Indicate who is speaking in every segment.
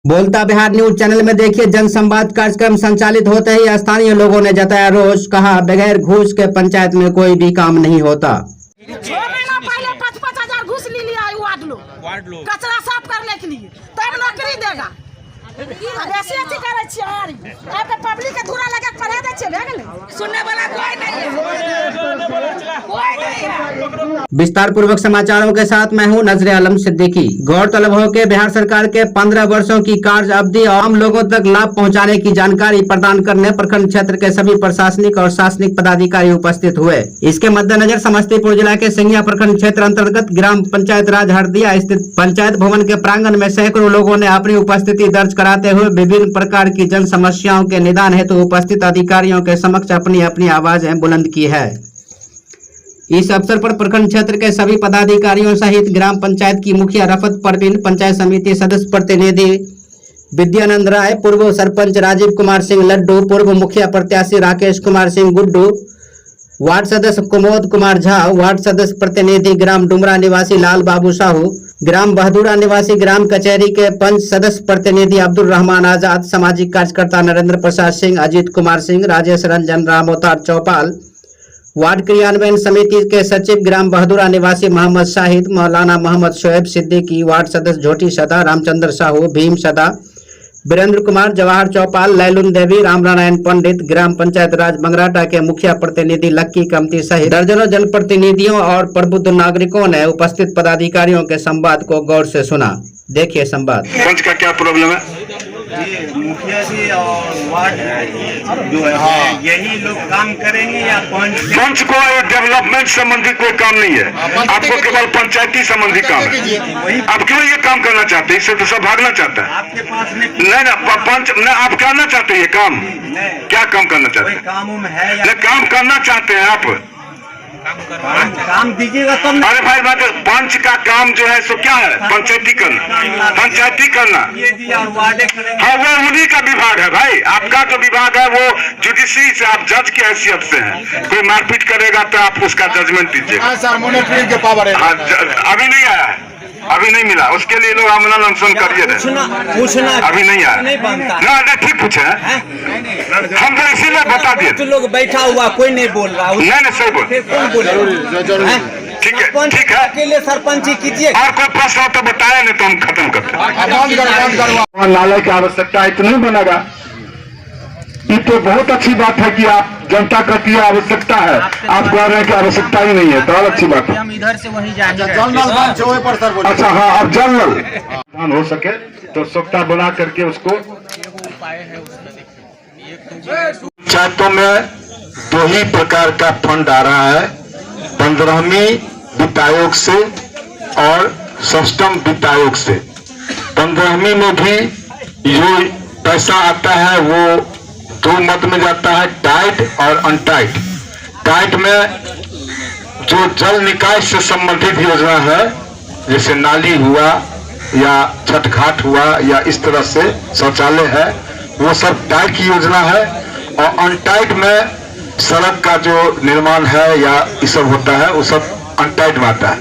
Speaker 1: बोलता Bihar news channel में देखिए जनसंवाद कार्यक्रम संचालित होते ही स्थानीय लोगों ने जताया रोष। कहा बगैर घूस के पंचायत में कोई भी काम नहीं होता।
Speaker 2: 6 महीना पहले 5-5 हजार घूस ले लिया वार्ड लोग कचरा साफ करने के लिए, तब नौकरी देगा। अब ऐसे करे छियारी अब पब्लिक के धूरा लगा पढ़ा दे छे, भे गेलै सुनने वाला कोई नहीं है।
Speaker 1: विस्तार पूर्वक समाचारों के साथ मैं हूं नजरे आलम सिद्दीकी। गौरतलब हो कि बिहार सरकार के 15 वर्षों की कार्य अवधि और आम लोगों तक लाभ पहुंचाने की जानकारी प्रदान करने प्रखंड क्षेत्र के सभी प्रशासनिक और शासनिक पदाधिकारी उपस्थित हुए। इसके मद्देनजर समस्तीपुर जिला के सिंघिया प्रखंड क्षेत्र अंतर्गत ग्राम पंचायत राज हरदिया स्थित पंचायत भवन के प्रांगण में सैकड़ों लोगों ने अपनी उपस्थिति दर्ज कराते हुए विभिन्न प्रकार की जन समस्याओं के निदान हेतु उपस्थित अधिकारियों के समक्ष अपनी अपनी आवाजें बुलंद की है। इस अवसर पर प्रखंड क्षेत्र के सभी पदाधिकारियों सहित ग्राम पंचायत की मुखिया रफत परवीन, पंचायत समिति सदस्य प्रतिनिधि विद्यानंद राय, पूर्व सरपंच राजीव कुमार सिंह लड्डू, पूर्व मुखिया प्रत्याशी राकेश कुमार सिंह गुड्डू, वार्ड सदस्य कुमोद कुमार झा, वार्ड सदस्य प्रतिनिधि ग्राम डुमरा निवासी लाल बाबू साहू, ग्राम बहादुरा निवासी ग्राम कचहरी के पंच सदस्य प्रतिनिधि अब्दुल रहमान आजाद, सामाजिक कार्यकर्ता नरेंद्र प्रसाद सिंह, अजीत कुमार सिंह, राजेश रंजन, रामोतार चौपाल, वार्ड क्रियान्वयन समिति के सचिव ग्राम बहादुरा निवासी मोहम्मद शाहिद, मौलाना मोहम्मद शोएब सिद्दीकी, वार्ड सदस्य झोटी सदा, रामचंद्र साहू, भीम सदा, वीरेंद्र कुमार, जवाहर चौपाल, लैलुन देवी, रामनारायण पंडित, ग्राम पंचायत राज मंगराटा के मुखिया प्रतिनिधि लक्की कमती सहित दर्जनों जनप्रतिनिधियों और प्रबुद्ध नागरिकों ने उपस्थित पदाधिकारियों के संवाद को गौर से सुना। देखिए संवाद।
Speaker 3: पंच का क्या प्रॉब्लम है?
Speaker 4: मुखिया जी और वार्ड जो है यही लोग काम करेंगे या
Speaker 3: पंच को डेवलपमेंट संबंधी कोई काम नहीं है, आपको केवल पंचायती संबंधी काम है। आप क्यों ये काम करना चाहते हैं? इससे तो सब भागना चाहता है।
Speaker 4: आपके पास
Speaker 3: नहीं ना पंच न, आप करना चाहते हैं ये काम? क्या काम करना चाहते हैं?
Speaker 4: काम है या
Speaker 3: काम करना चाहते हैं आप?
Speaker 4: काम दीजिएगा तब।
Speaker 3: अरे भाई बात पंच का काम जो है सो क्या है? पंचायती करना, पंचायती करना। हाँ वो उन्हीं का विभाग है भाई। आपका जो विभाग है वो जुडिशरी से, आप जज की हैसियत से हैं। कोई मारपीट करेगा तो आप उसका जजमेंट दीजिएगा। अभी नहीं आया है, अभी नहीं मिला, उसके लिए लोग आंदोलन अनशन करिए
Speaker 4: पूछना
Speaker 3: अभी नहीं आया। ना ठीक पूछे, हम तो इसीलिए बता दिए।
Speaker 4: तो लोग बैठा हुआ कोई नहीं बोल रहा।
Speaker 3: नहीं सही बोल,
Speaker 4: कौन बोले?
Speaker 3: ठीक है ठीक है।
Speaker 4: अकेले सरपंच ही कीजिए।
Speaker 3: और कोई प्रश्न हो तो बताया, नहीं तो हम खत्म करते हैं। नाले की आवश्यकता इतनी बनेगा। ये तो बहुत अच्छी बात है कि आप जनता का की आवश्यकता है, आप कह रहे हैं कि आवश्यकता ही नहीं है, तो और अच्छी बात है।
Speaker 4: हम इधर से वही जाएंगे।
Speaker 3: अच्छा हाँ, अब जल नल हो सके तो सोखता बना करके उसको। पंचायतों में 2 ही प्रकार का फंड आ रहा है, 15वीं वित्त आयोग से और 6वीं वित्त आयोग से। 15वीं में भी जो पैसा आता है वो 2 मत में जाता है, टाइट और अनटाइट। टाइट में जो जल निकाय से संबंधित योजना है, जैसे नाली हुआ या छठ घाट हुआ या इस तरह से शौचालय है, वो सब टाइट की योजना है। और अनटाइट में सड़क का जो निर्माण है या ये सब होता है, वो सब अनटाइट में आता है।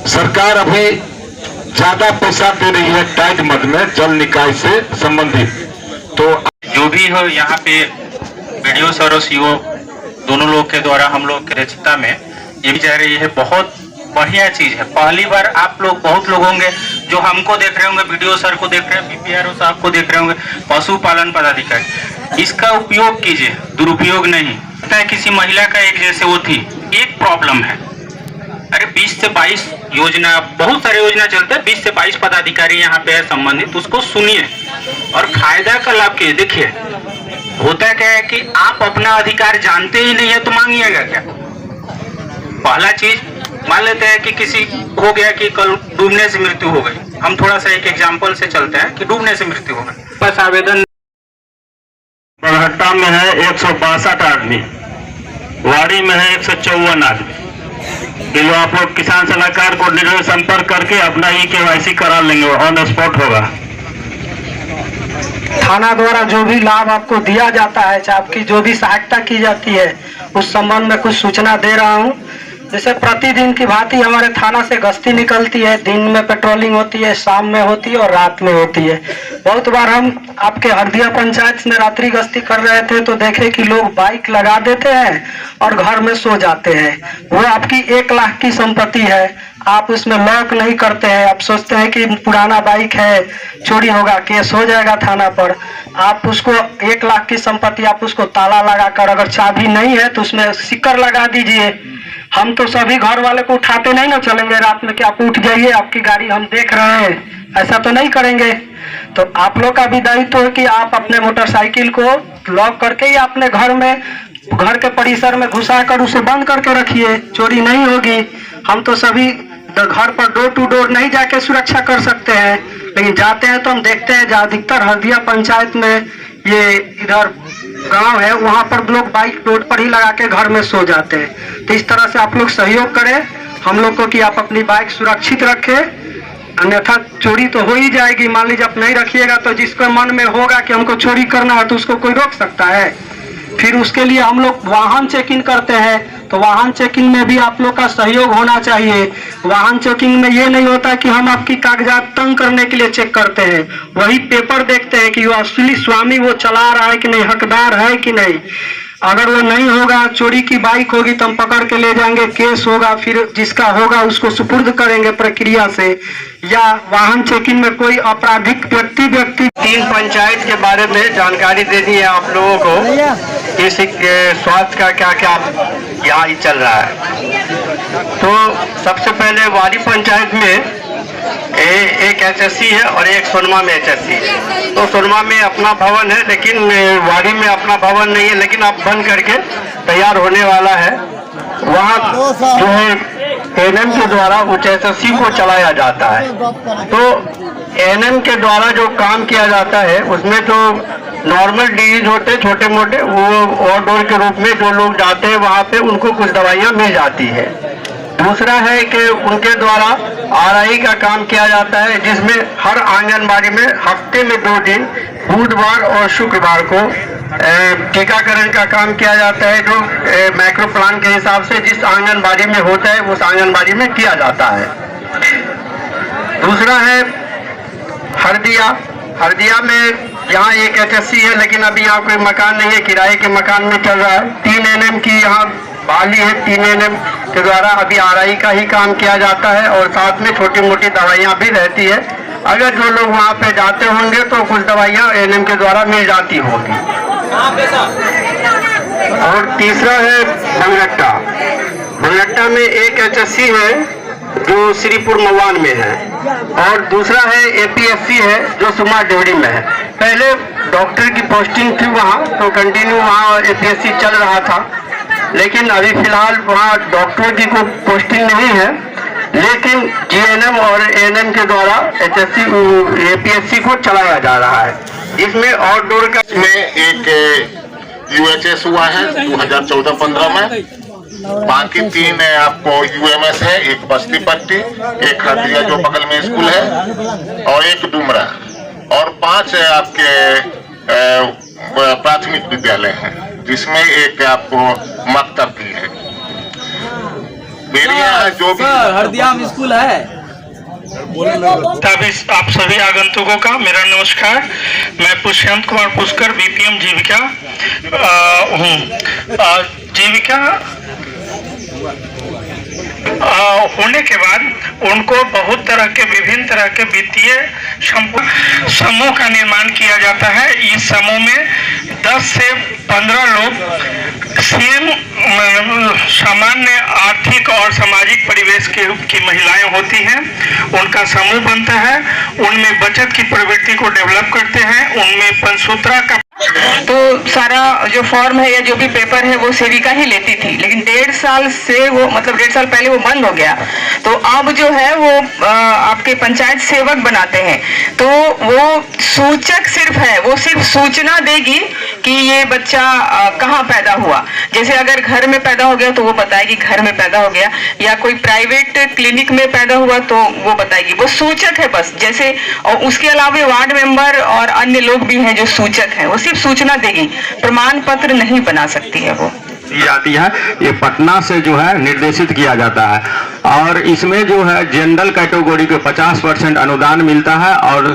Speaker 3: सरकार अभी ज्यादा पैसा दे रही है टाइट मद में, जल निकाय से संबंधित। तो
Speaker 5: जो भी हो यहाँ पे वीडियो सर और सीओ दोनों लोग के द्वारा हम लोग की रचना में ये भी जा रही है। बहुत बढ़िया चीज है। पहली बार आप लोग, बहुत लोग होंगे जो हमको देख रहे होंगे, वीडियो सर को देख रहे हैं, बीपीआरओ साहब को देख रहे होंगे, पशुपालन पदाधिकारी। इसका उपयोग कीजिए, दुरुपयोग नहीं। पता है किसी महिला का एक जैसे वो थी, एक प्रॉब्लम है, अरे 20 से 22 योजना, बहुत सारे योजना चलते हैं, 20 से 22 पदाधिकारी यहाँ पे है संबंधित, उसको सुनिए और फायदा का लाभ कीजिए। देखिए होता क्या है कि आप अपना अधिकार जानते ही नहीं है तो मांगिएगा क्या? पहला चीज मान लेते हैं कि किसी हो गया कि कल डूबने से मृत्यु हो गई। हम थोड़ा सा एक एग्जाम्पल से चलते हैं कि डूबने से मृत्यु हो गई। बस आवेदन बरहट्टा में है 162 आदमी, वाड़ी में है 154 आदमी। ये आप लोग किसान सलाहकार कोऑर्डिनेटर से संपर्क करके अपना KYC करा लेंगे, ऑन स्पॉट होगा।
Speaker 6: थाना द्वारा जो भी लाभ आपको दिया जाता है, चाहे आपकी जो भी सहायता की जाती है, उस संबंध में कुछ सूचना दे रहा हूं। जैसे प्रतिदिन की भांति हमारे थाना से गश्ती निकलती है, दिन में पेट्रोलिंग होती है, शाम में होती है और रात में होती है। बहुत बार हम आपके हरदिया पंचायत में रात्रि गश्ती कर रहे थे तो देखे कि लोग बाइक लगा देते हैं और घर में सो जाते हैं। वो आपकी 1 लाख की संपत्ति है, आप उसमें लॉक नहीं करते हैं, आप सोचते हैं कि पुराना बाइक है, चोरी होगा, केस हो जाएगा थाना पर। आप उसको 1 लाख की संपत्ति, आप उसको ताला लगाकर, अगर चाबी नहीं है तो उसमें सिक्कर लगा दीजिए। हम तो सभी घर वाले को उठाते नहीं ना चलेंगे रात में कि आप उठ जाइए, आपकी गाड़ी हम देख रहे हैं, ऐसा तो नहीं करेंगे। तो आप लोग का भी दायित्व है कि आप अपने मोटरसाइकिल को लॉक करके ही अपने घर में, घर के परिसर में घुसाकर उसे बंद करके रखिए, चोरी नहीं होगी। हम तो सभी घर पर डोर टू डोर नहीं जाके सुरक्षा कर सकते हैं, लेकिन जाते हैं तो हम देखते हैं अधिकतर हरदिया पंचायत में ये इधर गांव है, वहां पर लोग बाइक रोड पर ही लगा के घर में सो जाते हैं। तो इस तरह से आप लोग सहयोग करें हम लोग को कि आप अपनी बाइक सुरक्षित रखें, अन्यथा चोरी तो हो ही जाएगी। मान लीजिए आप नहीं रखिएगा तो जिसके मन में होगा कि हमको चोरी करना है तो उसको कोई रोक सकता है। फिर उसके लिए हम लोग वाहन चेकिंग करते हैं, तो वाहन चेकिंग में भी आप लोग का सहयोग होना चाहिए। वाहन चेकिंग में ये नहीं होता कि हम आपकी कागजात तंग करने के लिए चेक करते हैं, वही पेपर देखते हैं कि वो असली स्वामी वो चला रहा है कि नहीं, हकदार है कि नहीं। अगर वो नहीं होगा, चोरी की बाइक होगी तो हम पकड़ के ले जाएंगे, केस होगा, फिर जिसका होगा उसको सुपुर्द करेंगे प्रक्रिया से। या वाहन चेकिंग में कोई आपराधिक व्यक्ति 3 पंचायत के बारे में जानकारी देनी है आप लोगों को, इस स्वास्थ्य का क्या क्या यहाँ चल रहा है। तो सबसे पहले वारी पंचायत में एक HSC है और एक सोनमा में HSC है। तो सोनमा में अपना भवन है, लेकिन वारी में अपना भवन नहीं है, लेकिन अब बन करके तैयार होने वाला है। वहाँ जो है ANM के द्वारा उस HSC को चलाया जाता है। तो ANM के द्वारा जो काम किया जाता है उसमें जो नॉर्मल डिजीज होते छोटे मोटे, वो आउटडोर के रूप में जो लोग जाते हैं वहाँ पे उनको कुछ दवाइयाँ मिल जाती है। दूसरा है कि उनके द्वारा RI का काम किया जाता है, जिसमें हर आंगनबाड़ी में हफ्ते में 2 दिन बुधवार और शुक्रवार को टीकाकरण का काम किया जाता है, जो मैक्रो प्लान के हिसाब से जिस आंगनबाड़ी में होता है उस आंगनबाड़ी में किया जाता है। दूसरा है हरदिया में यहाँ एक HSC है, लेकिन अभी यहाँ कोई मकान नहीं है, किराए के मकान में चल रहा है। 3 ANM की यहाँ बहाली है, 3 ANM के द्वारा अभी RI का ही काम किया जाता है और साथ में छोटी मोटी दवाइयाँ भी रहती है। अगर जो लोग वहाँ पे जाते होंगे तो कुछ दवाइयाँ ANM के द्वारा मिल जाती होगी। और तीसरा है बंगट्टा में एक HSC है जो श्रीपुर मवान में है, और दूसरा है APSC है जो सुमा डेवरी में है। पहले डॉक्टर की पोस्टिंग थी वहाँ, तो कंटिन्यू वहाँ APSC चल रहा था, लेकिन अभी फिलहाल वहाँ डॉक्टर की कोई पोस्टिंग नहीं है, लेकिन GNM और ANM के द्वारा APSC को चलाया जा रहा है। इसमें आउटडोर का
Speaker 7: में एक UHS हुआ है 2014-15 में, बाकी 3 आपको UMS है, एक बस्ती पट्टी, एक हरदिया जो बगल में स्कूल है, और एक डुमरा, और 5 आपके प्राथमिक विद्यालय हैं, जिसमें एक आपको मकतब भी है। मेरे यहाँ जो भी
Speaker 1: हरदिया में स्कूल है।
Speaker 8: तभी आप सभी आगंतुकों का मेरा नमस्कार। मैं पुष्यंत कुमार पुष्कर BPM जीविका हूँ। जीविका होने के बाद उनको बहुत तरह के विभिन्न तरह के वित्तीय समूह का निर्माण किया जाता है। इस समूह में 10 से 15 लोग सामान्य आर्थिक और सामाजिक परिवेश की महिलाएं होती हैं, उनका समूह बनता है, उनमें बचत की प्रवृत्ति को डेवलप करते हैं, उनमें पंचसूत्रा का
Speaker 9: तो सारा जो फॉर्म है या जो भी पेपर है वो सेविका ही लेती थी, लेकिन 1.5 साल से वो मतलब 1.5 साल पहले वो बंद हो गया। तो अब जो है वो आपके पंचायत सेवक बनाते हैं। तो वो सूचक सिर्फ है, वो सिर्फ सूचना देगी कि ये बच्चा कहाँ पैदा हुआ। जैसे अगर घर में पैदा हो गया तो वो बताएगी घर में पैदा हो गया, या कोई प्राइवेट क्लिनिक में पैदा हुआ तो वो बताएगी। वो सूचक है बस। जैसे और उसके अलावा वार्ड मेंबर और अन्य लोग भी हैं जो सूचक हैं, वो सिर्फ सूचना देगी, प्रमाण पत्र नहीं बना सकती है वो।
Speaker 5: दी जाती है, ये पटना से जो है निर्देशित किया जाता है। और इसमें जो है जनरल कैटेगरी के 50% अनुदान मिलता है और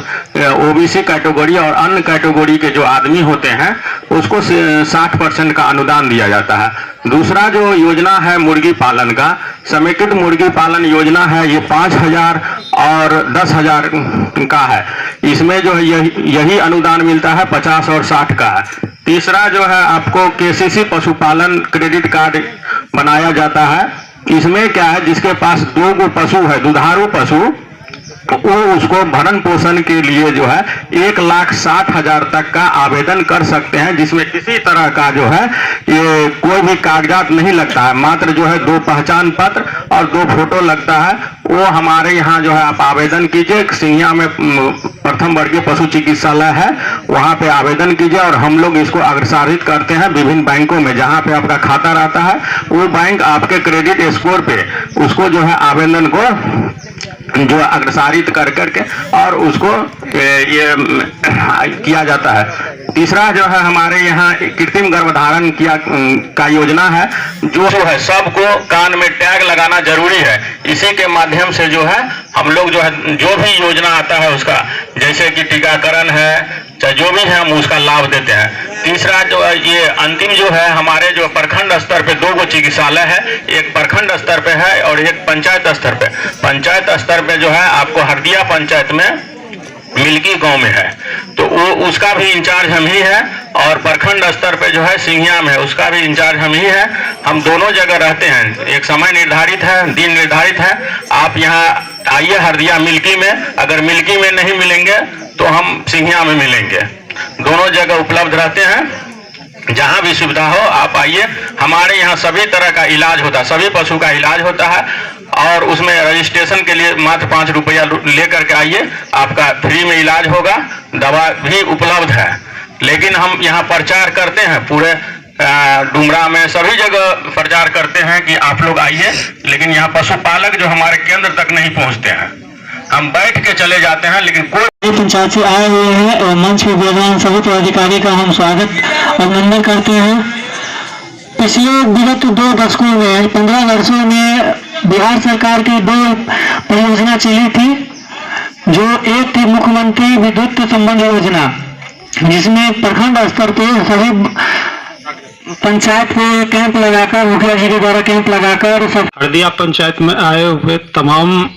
Speaker 5: ओबीसी कैटेगरी और अन्य कैटेगरी के जो आदमी होते हैं उसको 60% का अनुदान दिया जाता है। दूसरा जो योजना है मुर्गी पालन का, समेकित मुर्गी पालन योजना है, ये 5,000 और 10,000 का है। इसमें जो है यही अनुदान मिलता है, 50 और 60 का है। तीसरा जो है आपको केसीसी पशुपालन क्रेडिट कार्ड बनाया जाता है। इसमें क्या है, जिसके पास 2 गो पशु है, दुधारू पशु, वो उसको भरण पोषण के लिए जो है 1,60,000 तक का आवेदन कर सकते हैं, जिसमें किसी तरह का जो है ये कोई भी कागजात नहीं लगता है, मात्र जो है 2 पहचान पत्र और 2 फोटो लगता है। वो हमारे यहाँ जो है आप आवेदन कीजिए, सिंघिया में प्रथम वर्गीय पशु चिकित्सालय है, वहाँ पे आवेदन कीजिए और हम लोग इसको अग्रसारित करते हैं विभिन्न बैंकों में। जहाँ पे आपका खाता रहता है वो बैंक आपके क्रेडिट स्कोर पे उसको जो है आवेदन को जो अग्रसारित कर करके और उसको ये किया जाता है। तीसरा जो है हमारे यहाँ कृत्रिम गर्भधारण का योजना है, जो है सबको कान में टैग लगाना जरूरी है। इसी के माध्यम से जो है हम लोग जो है जो भी योजना आता है उसका, जैसे कि टीकाकरण है चाहे जो भी है, हम उसका लाभ देते हैं। तीसरा जो है ये अंतिम जो है हमारे जो प्रखंड स्तर पे 2 गो चिकित्सालय है, एक प्रखंड स्तर पे है और एक पंचायत स्तर पे। पंचायत स्तर पे जो है आपको हरदिया पंचायत में मिल्की गांव में है, तो वो उसका भी इंचार्ज हम ही है, और प्रखंड स्तर पे जो है सिंघिया में उसका भी इंचार्ज हम ही है। हम दोनों जगह रहते हैं, एक समय निर्धारित है, दिन निर्धारित है। आप यहाँ आइए हरदिया मिल्की में, अगर मिल्की में नहीं मिलेंगे तो हम सिंघिया में मिलेंगे। दोनों जगह उपलब्ध रहते हैं, जहाँ भी सुविधा हो आप आइए। हमारे यहाँ सभी तरह का इलाज होता है, सभी पशु का इलाज होता है और उसमें रजिस्ट्रेशन के लिए मात्र 5 रुपया लेकर के आइए, आपका फ्री में इलाज होगा, दवा भी उपलब्ध है। लेकिन हम यहाँ प्रचार करते हैं पूरे डुमरा में, सभी जगह प्रचार करते हैं कि आप लोग आइए, लेकिन यहाँ पशुपालक जो हमारे केंद्र तक नहीं पहुँचते हैं। हम बैठ के चले जाते हैं, लेकिन कोई
Speaker 6: पंचायत से आए हुए हैं और मंच पे विराजमान सभी पदाधिकारी का हम स्वागत अभिनंदन करते हैं। पिछले विगत 2 दशकों में 15 वर्षों में बिहार सरकार की 2 परियोजना चली थी, जो एक थी मुख्यमंत्री विद्युत संबंध योजना, जिसमें प्रखंड स्तर पे सभी पंचायत में कैंप लगाकर, मुखिया जी के द्वारा कैंप लगाकर सब
Speaker 10: हरदिया पंचायत में आए हुए तमाम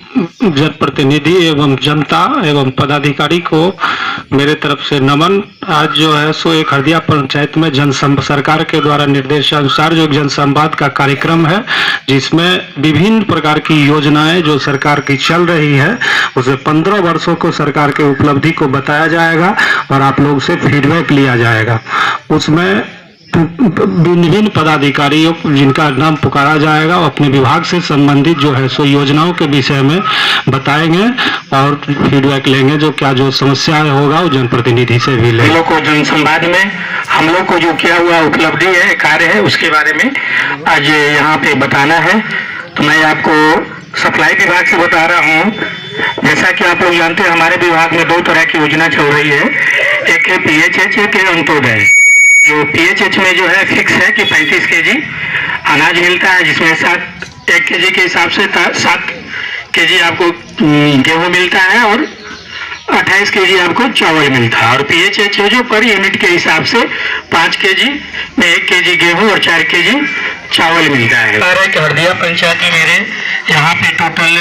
Speaker 10: जनप्रतिनिधि एवं जनता एवं पदाधिकारी को मेरे तरफ से नमन। आज जो है सो एक हरदिया पंचायत में सरकार के द्वारा निर्देशानुसार जो जनसंवाद का कार्यक्रम है, जिसमें विभिन्न प्रकार की योजनाएं जो सरकार की चल रही है उसे 15 वर्षों को सरकार के उपलब्धि को बताया जाएगा और आप लोग से फीडबैक लिया जाएगा। उसमें विभिन्न पदाधिकारियों जिनका नाम पुकारा जाएगा अपने विभाग से संबंधित जो है सो योजनाओं के विषय में बताएंगे और फीडबैक लेंगे। जो समस्याएं होगा वो जनप्रतिनिधि से भी लेंगे।
Speaker 8: हम लोग को जनसंवाद में हम लोग को जो किया हुआ उपलब्धि है, कार्य है, उसके बारे में आज यहाँ पे बताना है। तो मैं आपको सप्लाई विभाग से बता रहा हूँ। जैसा कि आप लोग जानते हैं हमारे विभाग में 2 तरह की योजना चल रही है, एक है PHH, एक है अंत्योदय। जो PHH में जो है फिक्स है कि 35 kg अनाज मिलता है, जिसमें 1 kg के हिसाब से 7 kg आपको गेहूं मिलता है और 28 kg आपको चावल मिलता है। और PHH है जो पर यूनिट के हिसाब से 5 kg में 1 kg गेहूं और 4 kg चावल मिलता है। हरदिया पंचायत में मेरे यहाँ पे टोटल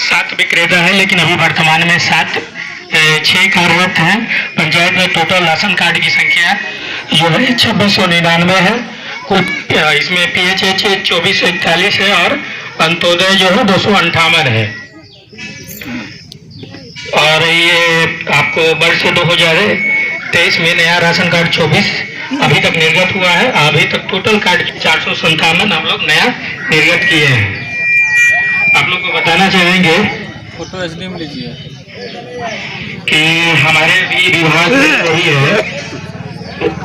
Speaker 8: 7 विक्रेता है, लेकिन अभी वर्तमान में 6 कार्यरत हैं। पंचायत में टोटल राशन कार्ड की संख्या जो है 2699 है। कुल इसमें PHH 2441 है और अंत्योदय जो है 258 है। और ये आपको वर्ष 2023 में नया राशन कार्ड 24 अभी तक निर्गत हुआ है। अभी तक टोटल कार्ड 457 हम लोग नया निर्गत किए हैं। आप लोग को बताना चाहेंगे फोटो एचडीएम लीजिए कि हमारे भी विभाग में वही है,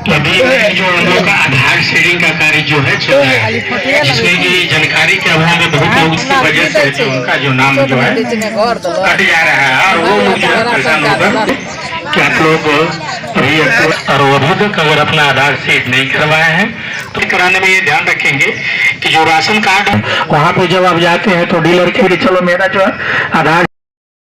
Speaker 8: अभी जो हम लोग का आधार शेयरिंग का कार्य जो है चल रहा है, जिसमें कि जानकारी के अभाव में बहुत लोग की वजह से जो उनका जो नाम जो है कट जा रहा है और वो लोग जो है परेशान होकर कि आप लोग अभी तक अगर अपना आधार शेयर नहीं करवाए हैं तो कराने में ये ध्यान रखेंगे कि जो राशन कार्ड वहाँ पे जब आप जाते हैं तो डीलर के चलो मेरा जो है आधार